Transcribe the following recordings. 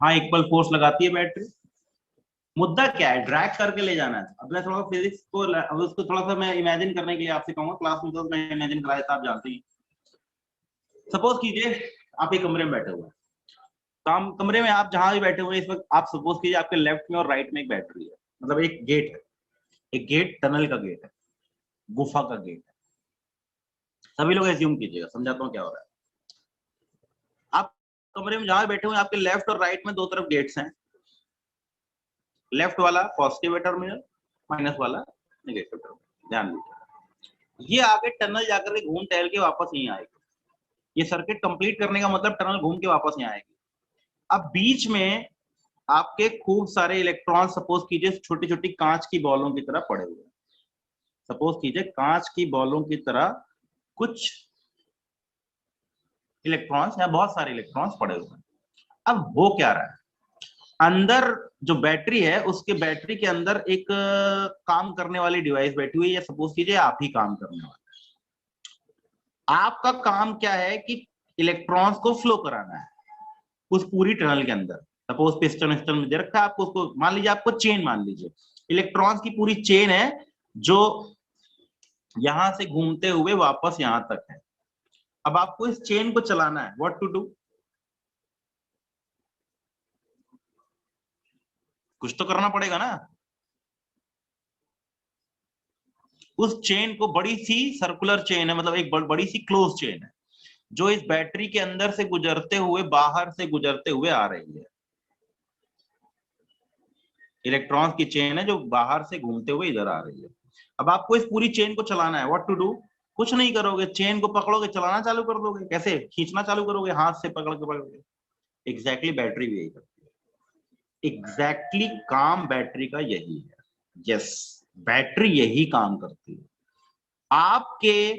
हाँ, equal force लगाती है बैटरी। मुद्दा क्या है, ड्रैग करके ले जाना है। अब मैं थोड़ा फिजिक्स को, अब उसको थोड़ा सा मैं इमेजिन करने के लिए आपसे कहूंगा, क्लास में तो मैं इमेजिन कराया था, आप जानते ही। सपोज कीजिए आप एक कमरे में बैठे हुए हैं, काम कमरे में आप जहां भी बैठे हुए हैं इस वक्त, आप सपोज कीजिए आपके लेफ्ट में और राइट में एक बैटरी है, मतलब एक गेट है, एक गेट टनल का गेट है, गुफा का गेट है। सभी लोग एज्यूम कीजिएगा, समझाता हूँ क्या हो रहा है। आप कमरे में जहां बैठे हुए हैं, आपके लेफ्ट और राइट में दो तरफ गेट्स हैं। लेफ्ट वाला पॉजिटिव टर्मिनल, माइनस वाला नेगेटिव टर्मिनल। ध्यान दीजिए, ये आगे टनल जाकर के घूम टहल के वापस यहीं आएगी। ये सर्किट कंप्लीट करने का मतलब टनल घूम के वापस यहाँ आएगी। अब बीच में आपके खूब सारे इलेक्ट्रॉन, सपोज कीजिए छोटी छोटी कांच की बॉलों की तरह पड़े हुए हैं। सपोज कीजिए कांच की बॉलों की तरह कुछ इलेक्ट्रॉन्स या बहुत सारे इलेक्ट्रॉन्स पड़े हुए हैं। अब वो क्या रहा है, अंदर जो बैटरी है उसके बैटरी के अंदर एक काम करने वाली डिवाइस बैठी हुई है, या सपोज कीजिए आप ही काम करने वाले। आपका काम क्या है कि इलेक्ट्रॉन्स को फ्लो कराना है उस पूरी टनल के अंदर। सपोज पिस्टन विस्टन में दे रखा है आपको, उसको मान लीजिए, आपको चेन मान लीजिए, इलेक्ट्रॉन्स की पूरी चेन है जो यहां से घूमते हुए वापस यहां तक है। अब आपको इस चेन को चलाना है, व्हाट टू डू, कुछ तो करना पड़ेगा ना। उस चेन को, बड़ी सी सर्कुलर चेन है, मतलब एक बड़ी सी क्लोज चेन है जो इस बैटरी के अंदर से गुजरते हुए, बाहर से गुजरते हुए आ रही है। इलेक्ट्रॉन्स की चेन है जो बाहर से घूमते हुए इधर आ रही है। अब आपको इस पूरी चेन को चलाना है, व्हाट टू डू, कुछ नहीं करोगे, चेन को पकड़ोगे, चलाना चालू कर दोगे। कैसे, खींचना चालू करोगे, हाथ से पकड़ के पकड़ोगे। एग्जैक्टली बैटरी भी यही करती है। एग्जैक्टली काम बैटरी का यही है। यस, बैटरी यही काम करती है। आपके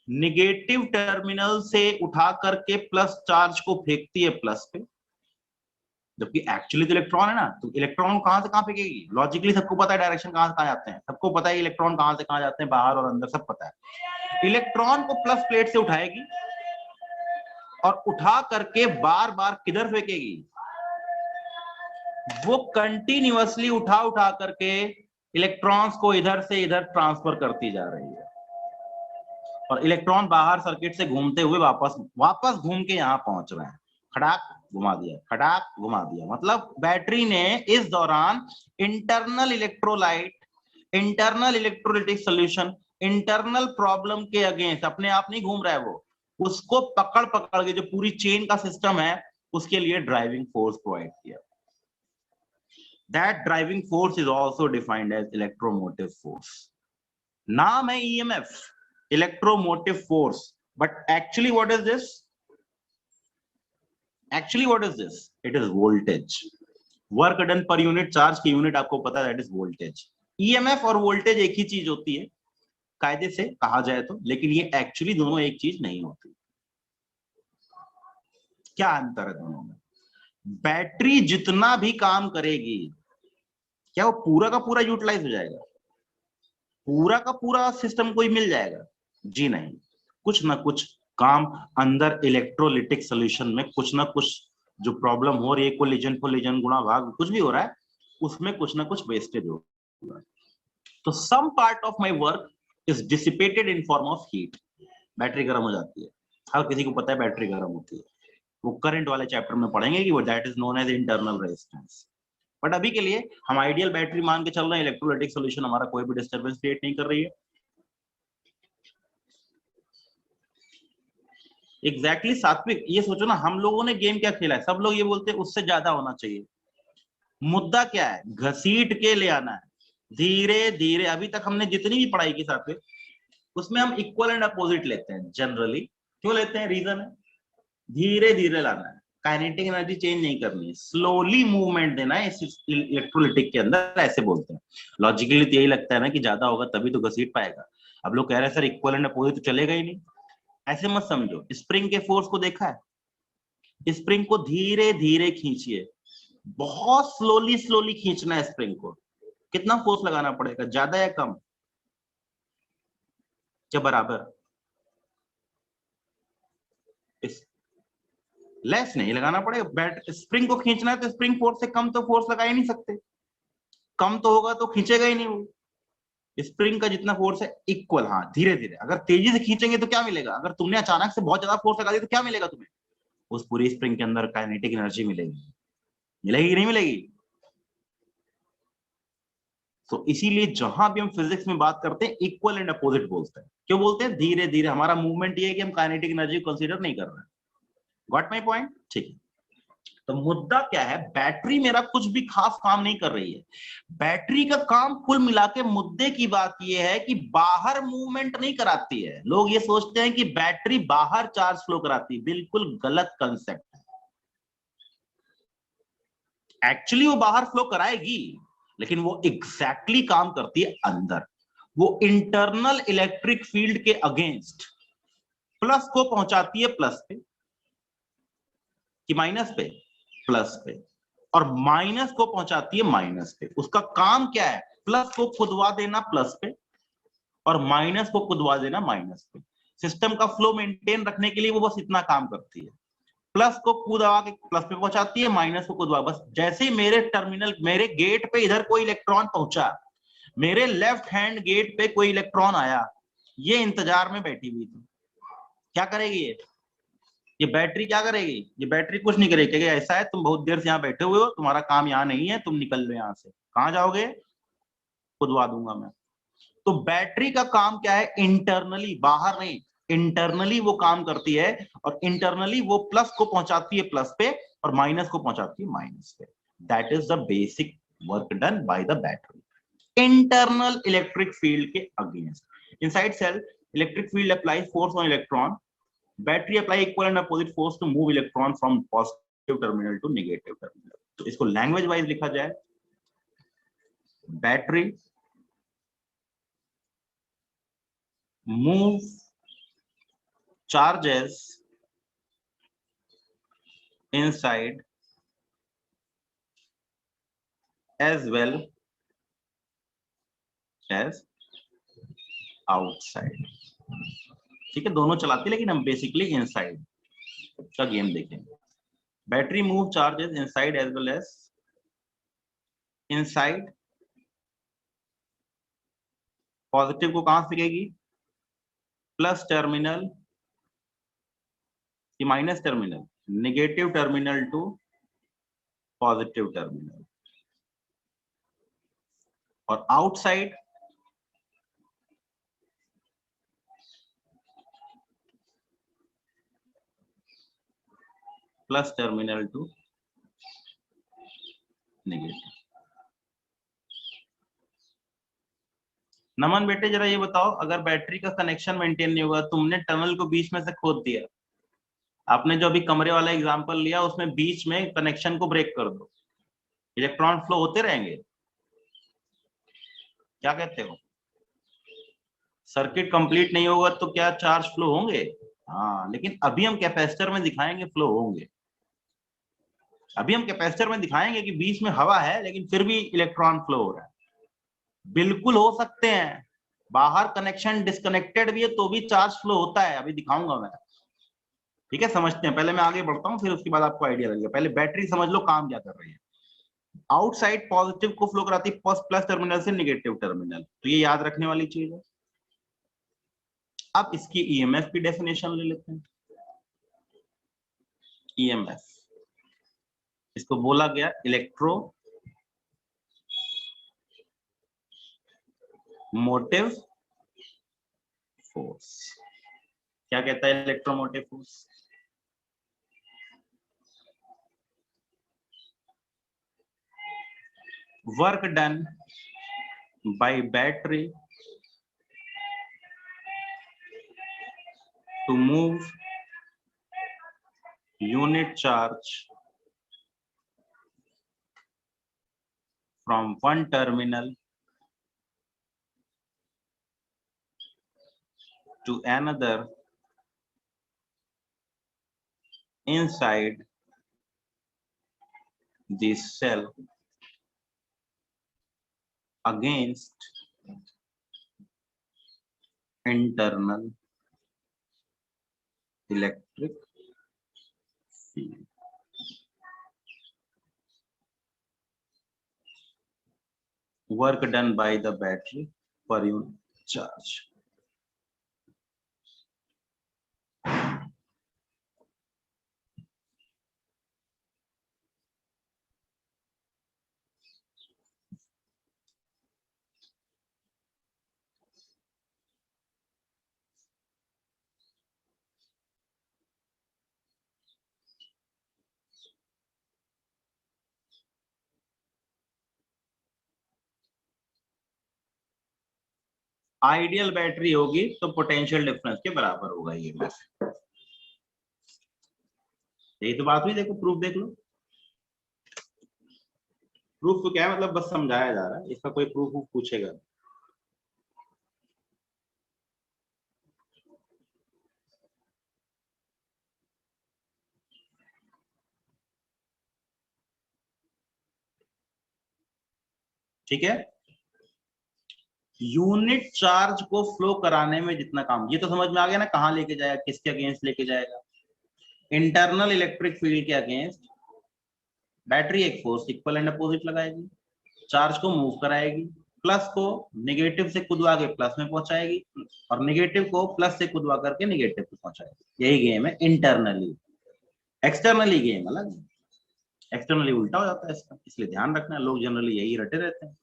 निगेटिव टर्मिनल से उठा करके प्लस चार्ज को फेंकती है प्लस पे, जबकि एक्चुअली तो इलेक्ट्रॉन है ना, तो इलेक्ट्रॉन कहां से कहां फेंकेगी। लॉजिकली सबको पता है डायरेक्शन कहां से कहां जाते हैं, सबको पता है इलेक्ट्रॉन कहां से कहां जाते हैं, बाहर और अंदर सब पता है। इलेक्ट्रॉन को प्लस प्लेट से उठाएगी और उठा करके बार बार किधर फेंकेगी, वो कंटिन्यूअसली उठा उठा करके इलेक्ट्रॉन्स को इधर से इधर ट्रांसफर करती जा रही है। और इलेक्ट्रॉन बाहर सर्किट से घूमते हुए वापस वापस घूम के यहां पहुंच रहे हैं। खड़ाक घुमा दिया, खड़ाक घुमा दिया, मतलब बैटरी ने इस दौरान internal electrolyte, internal electrolytic solution, internal problem के अगेंस्ट, अपने आप नहीं घूम रहा है वो, उसको पकड़ पकड़ के जो पूरी चेन का सिस्टम है उसके लिए ड्राइविंग फोर्स प्रोवाइड किया। That driving force is also defined as electromotive force. नाम है EMF, electromotive force, but actually what is this, actually what is this, it is voltage. Work done per unit charge की unit आपको पता है, that is voltage. EMF और voltage एक ही चीज होती है कायदे से कहा जाए तो, लेकिन ये एक्चुअली दोनों एक चीज नहीं होती। क्या अंतर है दोनों में, बैटरी जितना भी काम करेगी क्या वो पूरा का पूरा यूटिलाइज हो जाएगा, पूरा का पूरा सिस्टम कोई मिल जाएगा, जी नहीं। कुछ ना कुछ काम अंदर इलेक्ट्रोलिटिक सोल्यूशन में, कुछ ना कुछ जो प्रॉब्लम हो रही है, कोलिजन कोलिजन गुणा भाग कुछ भी हो रहा है, उसमें कुछ ना कुछ वेस्टेज हो रहा है। तो some part of my work is dissipated in form of heat. Battery गर्म हो जाती है, हर किसी को पता है बैटरी गर्म होती है, वो करंट वाले चैप्टर में पढ़ेंगे कि वो that is known as internal resistance. But अभी के लिए हम आइडियल बैटरी मान के चल रहे हैं, इलेक्ट्रोलाइटिक सॉल्यूशन हमारा कोई भी डिस्टर्बेंस क्रिएट नहीं कर रही है। एग्जैक्टली सात्विक, ये सोचो ना, हम लोगों ने गेम क्या खेला है, सब लोग ये बोलते हैं उससे ज्यादा होना चाहिए। मुद्दा क्या है, घसीट के ले आना है धीरे धीरे। अभी तक हमने जितनी भी पढ़ाई की सात्विक, उसमें हम इक्वल एंड अपोजिट लेते हैं जनरली। क्यों लेते हैं, रीजन है, धीरे धीरे लाना है, काइनेटिक एनर्जी चेंज नहीं करनी है, स्लोली मूवमेंट देना है इस इलेक्ट्रोलिटिक के अंदर, ऐसे बोलते हैं। लॉजिकली तो यही लगता है ना कि ज्यादा होगा तभी तो घसीट पाएगा। अब लोग कह रहे हैं सर इक्वल एंड अपोजिट तो चलेगा ही नहीं, ऐसे मत समझो। स्प्रिंग के फोर्स को देखा है, स्प्रिंग को धीरे धीरे खींचिए, बहुत स्लोली स्लोली खींचना है स्प्रिंग को। कितना फोर्स लगाना पड़ेगा, ज्यादा या कम, क्या बराबर, इस लेस नहीं लगाना पड़ेगा। बैट स्प्रिंग को खींचना है तो स्प्रिंग फोर्स से कम तो फोर्स लगा ही नहीं सकते, कम तो होगा तो खींचेगा ही नहीं वो। स्प्रिंग का जितना फोर्स है इक्वल, हाँ धीरे धीरे, अगर तेजी से खींचेंगे तो क्या मिलेगा, अगर तुमने अचानक से बहुत ज्यादा फोर्स लगा दिया तो क्या मिलेगा तुम्हें, उस पूरी स्प्रिंग के अंदर काइनेटिक एनर्जी मिलेगी, मिलेगी नहीं मिलेगी। तो इसीलिए जहां भी हम फिजिक्स में बात करते हैं इक्वल एंड अपोजिट बोलते हैं। क्यों बोलते हैं, धीरे धीरे हमारा मूवमेंट ये है कि हम काइनेटिक एनर्जी को कंसीडर नहीं कर रहे हैं। गॉट माय पॉइंट, ठीक है। तो मुद्दा क्या है, बैटरी मेरा कुछ भी खास काम नहीं कर रही है। बैटरी का काम कुल मिला के, मुद्दे की बात यह है कि बाहर मूवमेंट नहीं कराती है। लोग ये सोचते हैं कि बैटरी बाहर चार्ज फ्लो कराती है, बिल्कुल गलत कंसेप्ट है। एक्चुअली वो बाहर फ्लो कराएगी, लेकिन वो एग्जैक्टली काम करती है अंदर। वो इंटरनल इलेक्ट्रिक फील्ड के अगेंस्ट प्लस को पहुंचाती है प्लस पे कि माइनस पे, प्लस पे, और माइनस को पहुंचाती है माइनस पे। उसका काम क्या है, प्लस को खुदवा देना प्लस पे और माइनस को खुदवा देना माइनस पे। सिस्टम का फ्लो मेंटेन रखने के लिए वो बस इतना काम करती है, प्लस को खुदवा के प्लस पे पहुंचाती है, माइनस को खुदवा। बस जैसे ही मेरे टर्मिनल, मेरे गेट पे इधर कोई इलेक्ट्रॉन पहुंचा, मेरे लेफ्ट हैंड गेट पे कोई इलेक्ट्रॉन आया, ये इंतजार में बैठी हुई थी। क्या करेगी ये बैटरी क्या करेगी, ये बैटरी कुछ नहीं करेगी, क्योंकि ऐसा है तुम बहुत देर से यहाँ बैठे हुए हो, तुम्हारा काम यहाँ नहीं है, तुम निकल लो यहाँ से, कहाँ जाओगे, खुदवा दूंगा मैं। तो बैटरी का काम क्या है, इंटरनली, बाहर नहीं, इंटरनली वो काम करती है, और इंटरनली वो प्लस को पहुंचाती है प्लस पे और माइनस को पहुंचाती है माइनस पे। That is the basic work done by the battery, internal electric field के against. Inside cell electric field applies force on electron, battery apply equal and opposite force to move electron from positive terminal to negative terminal. तो इसको language wise लिखा जाए, battery move charges inside as well as outside। ठीक है, दोनों चलाती है, लेकिन हम बेसिकली इनसाइड का गेम देखेंगे। Battery move charges inside as well as inside. Positive को कहां से फेंकेगी, प्लस टर्मिनल कि minus terminal, negative terminal to positive terminal. और outside plus terminal to negative. Naman बेटे जरा ये बताओ, अगर बैटरी का कनेक्शन मेंटेन नहीं होगा, तुमने टनल को बीच में से खोद दिया, आपने जो अभी कमरे वाला एग्जांपल लिया उसमें बीच में कनेक्शन को ब्रेक कर दो, इलेक्ट्रॉन फ्लो होते रहेंगे, क्या कहते हो, सर्किट कंप्लीट नहीं होगा तो क्या चार्ज फ्लो होंगे, हाँ। लेकिन अभी हम कैपेसिटर में दिखाएंगे फ्लो होंगे। अभी हम कैपेसिटर में दिखाएंगे कि बीच में हवा है लेकिन फिर भी इलेक्ट्रॉन फ्लो हो रहा है, बिल्कुल हो सकते हैं। बाहर कनेक्शन डिस्कनेक्टेड भी है तो भी चार्ज फ्लो होता है, अभी दिखाऊंगा मैं। ठीक है, समझते हैं, पहले मैं आगे बढ़ता हूँ फिर उसके बाद आपको आइडिया लगेगा। पहले बैटरी समझ लो काम क्या कर रही है। आउटसाइड पॉजिटिव को फ्लो कराती है प्लस टर्मिनल से नेगेटिव टर्मिनल, तो ये याद रखने वाली चीज है। अब इसकी ईएमएफ की डेफिनेशन ले लेते हैं। ईएमएफ, इसको बोला गया इलेक्ट्रो मोटिव फोर्स। क्या कहता है electromotive force, work done by battery to move unit charge from one terminal to another inside this cell against internal electric field. Work done by the battery per unit charge. Ideal battery होगी तो potential difference के बराबर होगा ये math. यही तो बात हुई, देखो प्रूफ देख लो। प्रूफ तो क्या है, मतलब बस समझाया जा रहा है, इसका कोई प्रूफ पूछेगा। ठीक है, यूनिट चार्ज को फ्लो कराने में जितना काम, ये तो समझ में आ गया ना, कहां लेके जाएगा, किसके अगेंस्ट लेके जाएगा, इंटरनल इलेक्ट्रिक फील्ड के अगेंस्ट। बैटरी एक फोर्स इक्वल एंड अपोजिट लगाएगी, चार्ज को मूव कराएगी, प्लस को नेगेटिव से कुदवा के प्लस में पहुंचाएगी और नेगेटिव को प्लस से कुदवा करके नेगेटिव पे पहुंचाएगी। यही गेम है इंटरनली। एक्सटर्नली गेम अलग है, एक्सटर्नली उल्टा हो जाता है इसका, इसलिए ध्यान रखना, लोग जनरली यही रटे रहते हैं।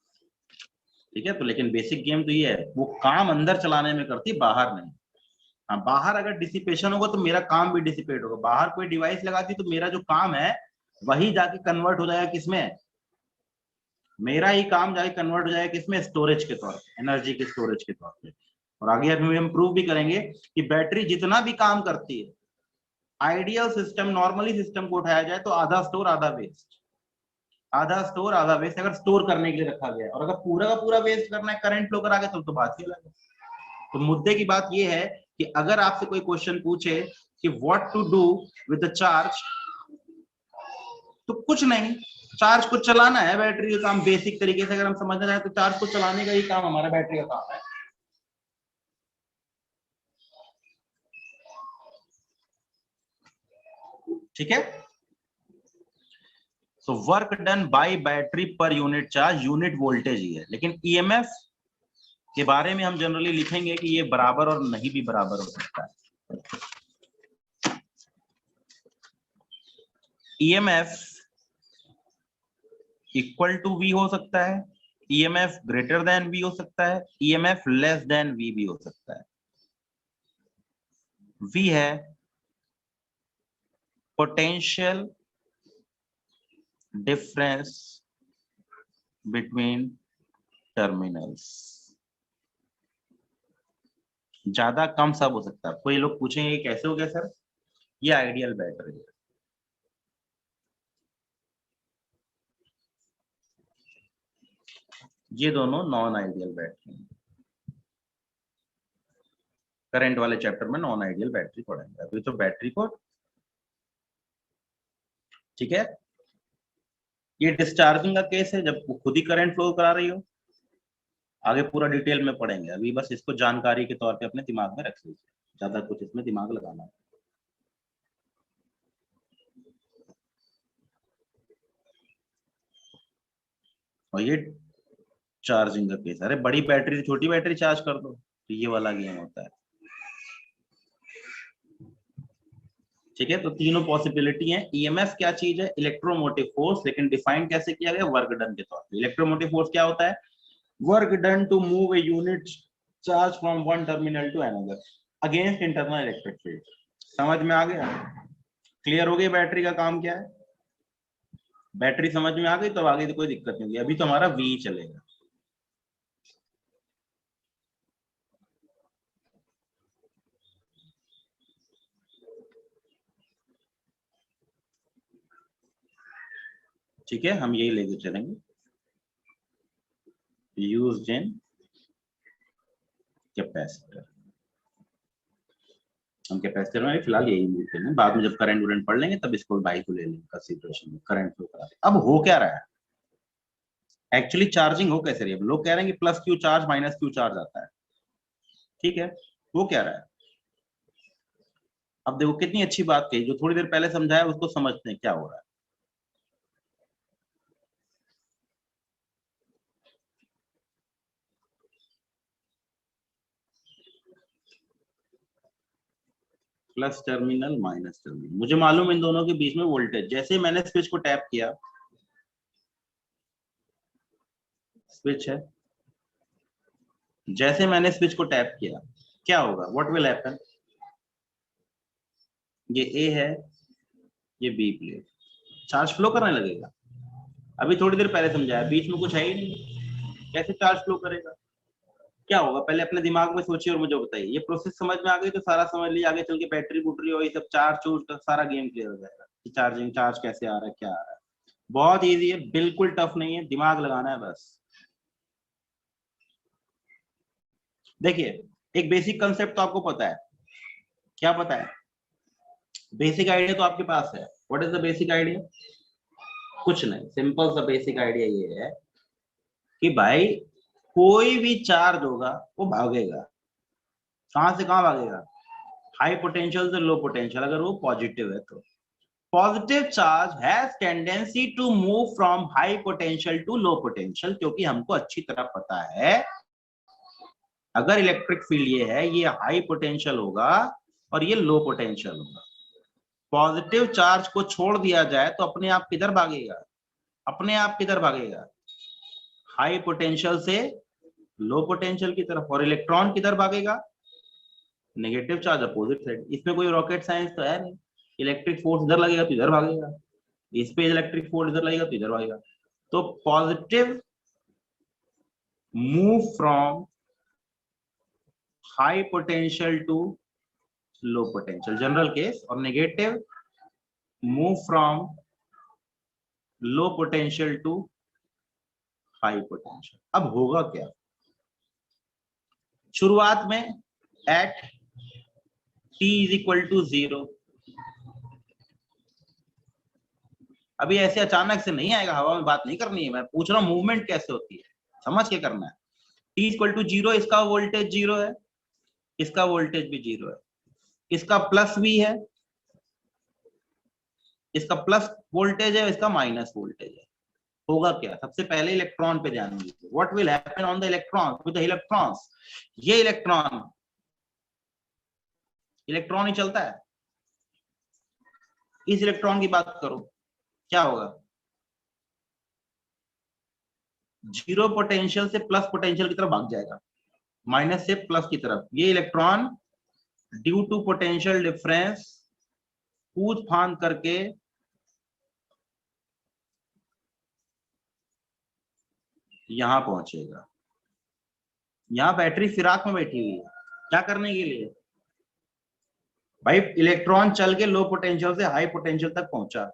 ठीक है, तो लेकिन बेसिक गेम तो ये है, वो काम अंदर चलाने में करती, बाहर नहीं। हाँ, बाहर अगर डिसिपेशन होगा तो मेरा काम भी डिसिपेट होगा। बाहर कोई डिवाइस लगाती तो मेरा जो काम है वही जाके कन्वर्ट हो जाएगा किसमें, मेरा ही काम जाके कन्वर्ट हो जाएगा किसमें, स्टोरेज के तौर पे, एनर्जी के स्टोरेज के तौर पे। और आगे हम प्रूव भी करेंगे कि बैटरी जितना भी काम करती है, आइडियल सिस्टम, नॉर्मली सिस्टम को उठाया जाए तो आधा स्टोर आधा वेस्ट, आधा स्टोर आधा वेस्ट, अगर स्टोर करने के लिए रखा गया। और अगर पूरा का पूरा वेस्ट करना है, करंट फ्लो करा के, तो बात ही अलग है। तो मुद्दे की बात यह है कि अगर आपसे कोई क्वेश्चन पूछे कि what to do with the charge, तो कुछ नहीं, चार्ज को चलाना है। बैटरी का काम बेसिक तरीके से अगर हम समझना चाहें तो चार्ज को चलाने का ही काम हमारा बैटरी का काम है। ठीक है, so work done by battery per unit charge, unit voltage ही है। लेकिन ईएमएफ के बारे में हम जनरली लिखेंगे कि ये बराबर और नहीं भी बराबर हो सकता है। ईएमएफ इक्वल टू वी हो सकता है, ईएमएफ ग्रेटर देन वी हो सकता है, ईएमएफ लेस देन वी भी हो सकता है। वी है पोटेंशियल डिफरेंस बिटवीन टर्मिनल्स। ज्यादा कम सब हो सकता है। कोई लोग पूछेंगे कैसे हो गया सर, ये आइडियल बैटरी है। ये दोनों नॉन आइडियल बैटरी हैं। करंट वाले चैप्टर में नॉन आइडियल बैटरी पढ़ेंगे, अभी तो बैटरी को। ठीक है, ये डिस्चार्जिंग का केस है, जब खुद ही करंट फ्लो करा रही हो। आगे पूरा डिटेल में पढ़ेंगे, अभी बस इसको जानकारी के तौर पे अपने दिमाग में रख लीजिए, ज्यादा कुछ इसमें दिमाग लगाना है। और ये चार्जिंग का केस, अरे बड़ी बैटरी से छोटी बैटरी चार्ज कर दो, तो ये वाला गेम होता है। ठीक है, तो तीनों पॉसिबिलिटी है। ईएमएफ क्या चीज है, इलेक्ट्रोमोटिव फोर्स, लेकिन डिफाइन कैसे किया गया, वर्क डन के तौर पे। इलेक्ट्रोमोटिव फोर्स क्या होता है, work done to move a unit charge from one terminal to another against internal electric field. समझ में आ गया, क्लियर हो गई बैटरी का काम क्या है। बैटरी समझ में आ गई तो आगे तो कोई दिक्कत नहीं होगी। अभी तो हमारा वी चलेगा। ठीक है, हम यही लेके चलेंगे, यूज्ड इन कैपेसिटर। हम कैपेसिटर में फिलहाल यही यूज करेंगे, बाद में जब करंट वरेंट पढ़ लेंगे तब इसको भाई को ले लेंगे कंसीडरेशन में, करंट फ्लो करा देंगे। अब हो क्या रहा है एक्चुअली, चार्जिंग हो कैसे रही है। लोग कह रहे हैं कि plus Q charge minus Q charge आता है। ठीक है, वो क्या रहा है, अब देखो कितनी अच्छी बात कही, जो थोड़ी देर पहले समझाया उसको समझते हैं क्या हो रहा है। प्लस टर्मिनल माइनस टर्मिनल, मुझे मालूम इन दोनों के बीच में वोल्टेज, जैसे मैंने स्विच को टैप किया, स्विच है, जैसे मैंने स्विच को टैप किया क्या होगा, व्हाट विल हैपन, ये ए है, ये बी प्लेट, चार्ज फ्लो करने लगेगा। अभी थोड़ी देर पहले समझाया, बीच में कुछ है ही नहीं, कैसे चार्ज फ्लो करेगा, क्या होगा, पहले अपने दिमाग में सोचिए और मुझे बताइए। ये प्रोसेस समझ में आ गई तो सारा समझ लीजिए, आगे चल के बैटरी बुटरी और ये सब चार्ज चूर्ज का सारा गेम क्लियर हो जाएगा कि चार्जिंग, चार्ज कैसे आ रहा है, क्या आ रहा है। बहुत इजी है, बिल्कुल टफ नहीं है, दिमाग लगाना है बस। देखिए एक बेसिक कंसेप्ट तो आपको पता है, क्या पता है, बेसिक आइडिया तो आपके पास है। What is the basic idea, कुछ नहीं, सिंपल सा बेसिक आइडिया ये है कि भाई कोई भी चार्ज होगा वो भागेगा, कहां से कहां भागेगा, हाई पोटेंशियल से लो पोटेंशियल, अगर वो पॉजिटिव है तो। Positive charge has tendency to move from high potential to low potential, क्योंकि हमको अच्छी तरह पता है अगर इलेक्ट्रिक फील्ड ये है, ये हाई पोटेंशियल होगा और ये लो पोटेंशियल होगा। पॉजिटिव चार्ज को छोड़ दिया जाए तो अपने आप किधर भागेगा, अपने आप किधर भागेगा, हाई पोटेंशियल से लो पोटेंशियल की तरफ। और इलेक्ट्रॉन किधर भागेगा, नेगेटिव चार्ज अपोजिट साइड। इसमें कोई रॉकेट साइंस तो है नहीं, इलेक्ट्रिक फोर्स इधर लगेगा तो इधर भागेगा, इस पे इलेक्ट्रिक फोर्स इधर लगेगा तो इधर भागेगा। तो positive move from high potential to low potential, general case, और negative move from low potential to high potential. अब होगा क्या, शुरुआत में at t is equal to 0, अभी ऐसे अचानक से नहीं आएगा, हवा में बात नहीं करनी है, मैं पूछ रहा हूं मूवमेंट कैसे होती है, समझ के करना है। t इक्वल टू 0, इसका वोल्टेज 0 है, इसका वोल्टेज भी 0 है, इसका प्लस भी है, इसका प्लस वोल्टेज है, इसका माइनस वोल्टेज है। होगा क्या, सबसे पहले इलेक्ट्रॉन पे ध्यान दीजिए, what will happen on the electron, with the electrons. ये इलेक्ट्रॉन, इलेक्ट्रॉन ही चलता है, इस इलेक्ट्रॉन की बात करो, क्या होगा, जीरो पोटेंशियल से प्लस पोटेंशियल की तरफ भाग जाएगा, माइनस से प्लस की तरफ। ये electron due to potential difference कूद फांद करके यहां पहुंचेगा। यहां बैटरी फिराक में बैठी हुई है, क्या करने के लिए, भाई इलेक्ट्रॉन चल के लो पोटेंशियल से हाई पोटेंशियल तक पहुंचा,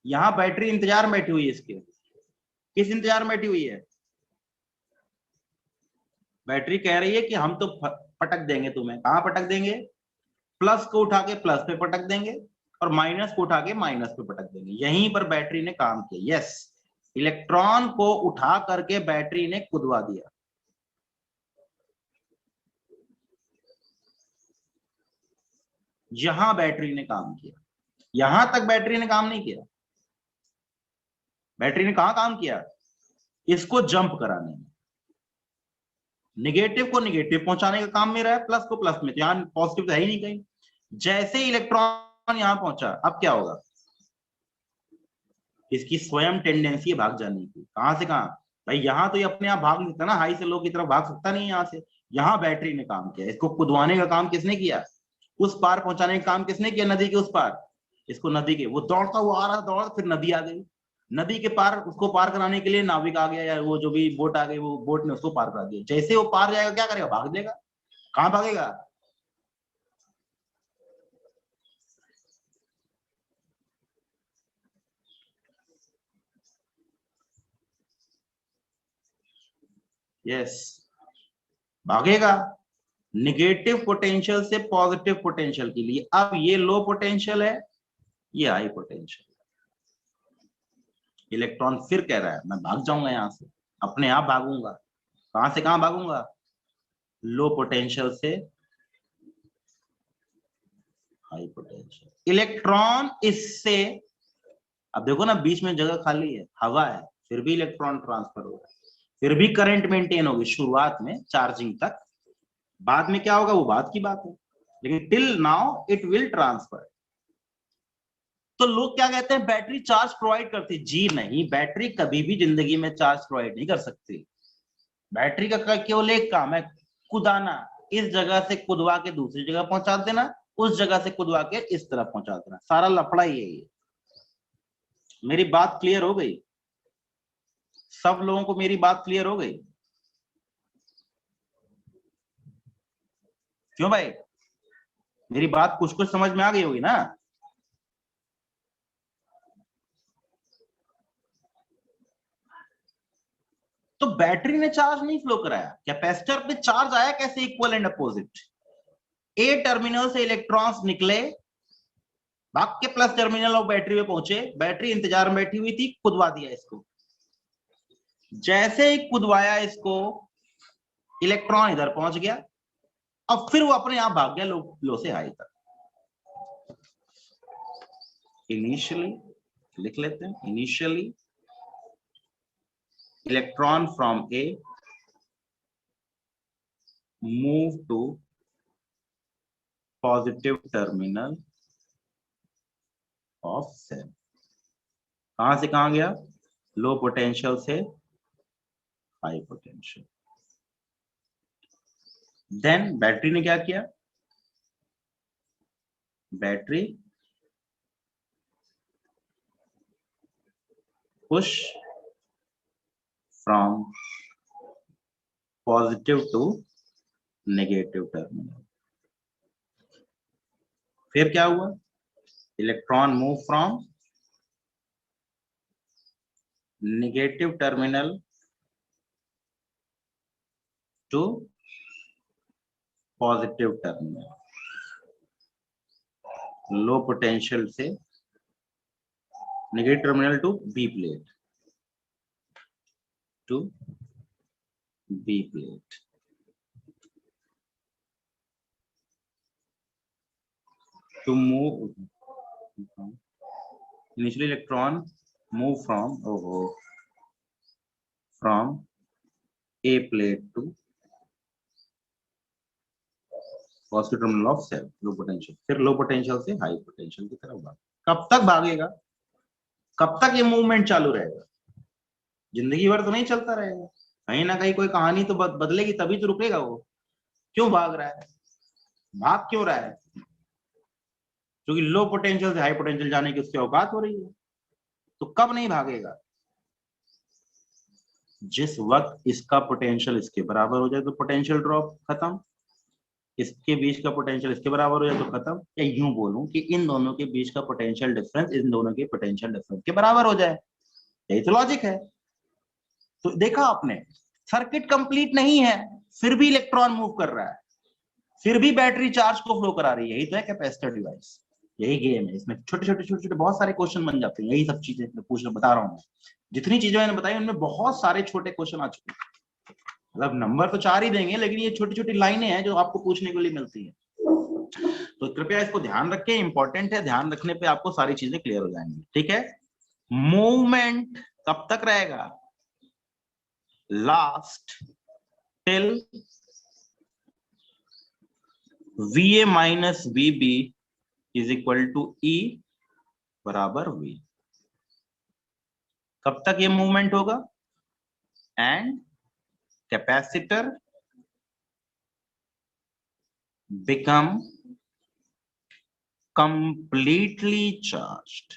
यहां बैटरी इंतजार में बैठी हुई है इसके। किस इंतजार में बैठी हुई है, बैटरी कह रही है कि हम तो पटक देंगे तुम्हें, कहां पटक देंगे, प्लस को उठा के प्लस पे पटक देंगे और माइनस को उठा के माइनस पे पटक देंगे। यहीं पर बैटरी ने काम किया, यस, इलेक्ट्रॉन को उठा करके बैटरी ने कुदवा दिया। यहां बैटरी ने काम किया, यहां तक बैटरी ने काम नहीं किया। बैटरी ने कहां काम किया, इसको जंप कराने में, निगेटिव को निगेटिव पहुंचाने का काम मेरा है, प्लस को प्लस में, यहां पॉजिटिव तो है ही नहीं कहीं। जैसे इलेक्ट्रॉन यहां पहुंचा, अब क्या होगा, इसकी स्वयं टेंडेंसी है भाग जाने की, कहां से कहां, भाई यहां तो ये अपने आप भाग नहीं सकता ना, हाई से लो की तरफ भाग सकता नहीं यहां से। यहां बैटरी ने काम किया, इसको कुदवाने का काम किसने किया, उस पार पहुंचाने का काम किसने किया, नदी के उस पार। इसको नदी के, वो दौड़ता हुआ आ रहा, दौड़, फिर नदी आ गई, नदी के पार, उसको पार कराने के लिए नाविक आ गया, या वो जो भी बोट आ गई, वो बोट ने उसको पार करा दिया। जैसे वो पार जाएगा क्या करेगा, भाग देगा, कहां भागेगा, यस, भागेगा निगेटिव पोटेंशियल से पॉजिटिव पोटेंशियल के लिए। अब ये लो पोटेंशियल है, ये हाई पोटेंशियल। इलेक्ट्रॉन फिर कह रहा है मैं भाग जाऊंगा यहां से, अपने आप भागूंगा, कहां से कहां भागूंगा, लो पोटेंशियल से हाई पोटेंशियल। इलेक्ट्रॉन इससे, अब देखो ना बीच में जगह खाली है, हवा है, फिर भी इलेक्ट्रॉन ट्रांसफर हो रहा है, फिर भी करंट मेंटेन होगी शुरुआत में चार्जिंग तक, बाद में क्या होगा वो बात की बात है, लेकिन till now it will transfer. तो लोग क्या कहते हैं बैटरी चार्ज प्रोवाइड करती है, जी नहीं, बैटरी कभी भी जिंदगी में चार्ज प्रोवाइड नहीं कर सकती। बैटरी का केवल एक काम है, कुदाना, इस जगह से कुदवा के दूसरी जगह पहुंचा देना, उस जगह से कुदवा के इस तरफ पहुंचा देना, सारा लफड़ा यही है। मेरी बात क्लियर हो गई? सब लोगों को मेरी बात क्लियर हो गई? क्यों भाई, मेरी बात कुछ कुछ समझ में आ गई होगी ना? तो बैटरी ने चार्ज नहीं फ्लो कराया, कैपेसिटर पे चार्ज आया कैसे, equal and opposite. A terminal से इलेक्ट्रॉन्स निकले, भाग के प्लस टर्मिनल और बैटरी में पहुंचे, बैटरी इंतजार में बैठी हुई थी, कुदवा दिया इसको, जैसे ही कुदवाया इसको, इलेक्ट्रॉन इधर पहुंच गया, अब फिर वो अपने आप भाग गया लो से हाई तक। इनिशियली लिख लेते हैं, initially electron from A move to positive terminal of cell. कहां से कहां गया, लो पोटेंशियल से हाई पोटेंशियल। देन बैटरी ने क्या किया, battery push from positive to negative terminal. फिर क्या हुआ, electron move from negative terminal to positive terminal, low potential से negative terminal to B plate, to B plate. To move, initially electron move from A plate to positive terminal of cell, low potential, फिर लो potential से high potential की तरफ भाग। कब तक भागेगा, कब तक ये मूवमेंट चालू रहेगा, जिंदगी भर तो नहीं चलता रहेगा, कहीं ना कहीं कोई कहानी तो बदलेगी, तभी तो रुकेगा वो। क्यों भाग रहा है, भाग क्यों रहा है, क्योंकि लो पोटेंशियल से हाई पोटेंशियल जाने की उसकी औकात हो रही है। तो कब नहीं भागेगा, जिस वक्त इसका पोटेंशियल इसके बराबर हो जाए तो पोटेंशियल ड्रॉप खत्म, इसके बीच का पोटेंशियल इसके बराबर हो जाए तो खत्म, या यूं बोलूं कि इन दोनों के बीच का पोटेंशियल डिफरेंस इन दोनों के पोटेंशियल डिफरेंस के बराबर हो जाए, यही तो लॉजिक है। तो देखा आपने, सर्किट कंप्लीट नहीं है, फिर भी इलेक्ट्रॉन मूव कर रहा है, फिर भी बैटरी चार्ज को फ्लो करा रही है, यही तो है कैपेसिटर डिवाइस, यही गेम है। इसमें छोटे छोटे बहुत सारे क्वेश्चन बन जाते हैं, यही सब चीजें पूछना बता रहा हूँ मैं। जितनी चीजें मैंने बताई उनमें बहुत सारे छोटे क्वेश्चन आ चुके हैं, मतलब नंबर तो 4 ही देंगे, लेकिन ये छोटी छोटी लाइनें हैं जो आपको पूछने के लिए मिलती है। तो कृपया इसको ध्यान रखें, इंपॉर्टेंट है, ध्यान रखने पे आपको सारी चीजें क्लियर हो जाएंगी, ठीक है। मूवमेंट कब तक रहेगा, last till VA minus VB is equal to E बराबर V। कब तक ये मूवमेंट होगा, and capacitor become completely charged,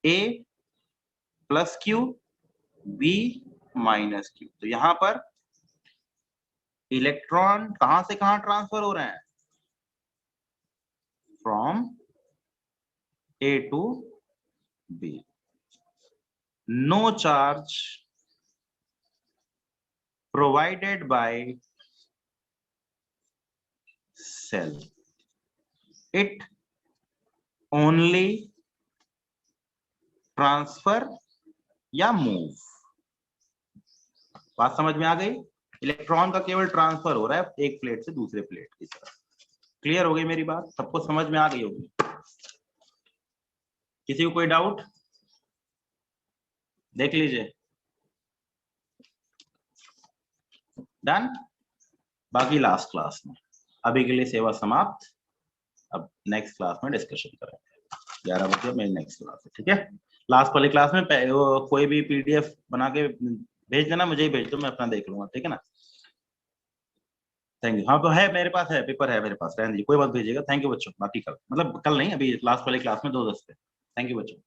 A plus Q, B minus Q। तो यहां पर इलेक्ट्रॉन कहां से कहां ट्रांसफर हो रहे हैं, from A to B, no charge provided by cell, it only transfer या मूव। बात समझ में आ गई? इलेक्ट्रॉन का केवल ट्रांसफर हो रहा है एक प्लेट से दूसरे प्लेट की तरफ। क्लियर हो गई मेरी बात, सबको समझ में आ गई होगी? किसी को कोई डाउट? देख लीजिए। डन। बाकी लास्ट क्लास में, अभी के लिए सेवा समाप्त। अब नेक्स्ट क्लास में डिस्कशन करेंगे 11 बजे मेरी नेक्स्ट क्लास है, ठीक है। लास्ट वाली क्लास में कोई भी पीडीएफ बना के भेज देना, मुझे ही भेज दो, मैं अपना देख लूंगा, ठीक है ना। Thank you. हाँ तो है मेरे पास, है पेपर है मेरे पास, रहने दीजिए, कोई बात भेजिएगा। थैंक यू बच्चों। बाकी कल, मतलब कल नहीं, अभी लास्ट वाली क्लास में 2 10 पे। थैंक यू बच्चों।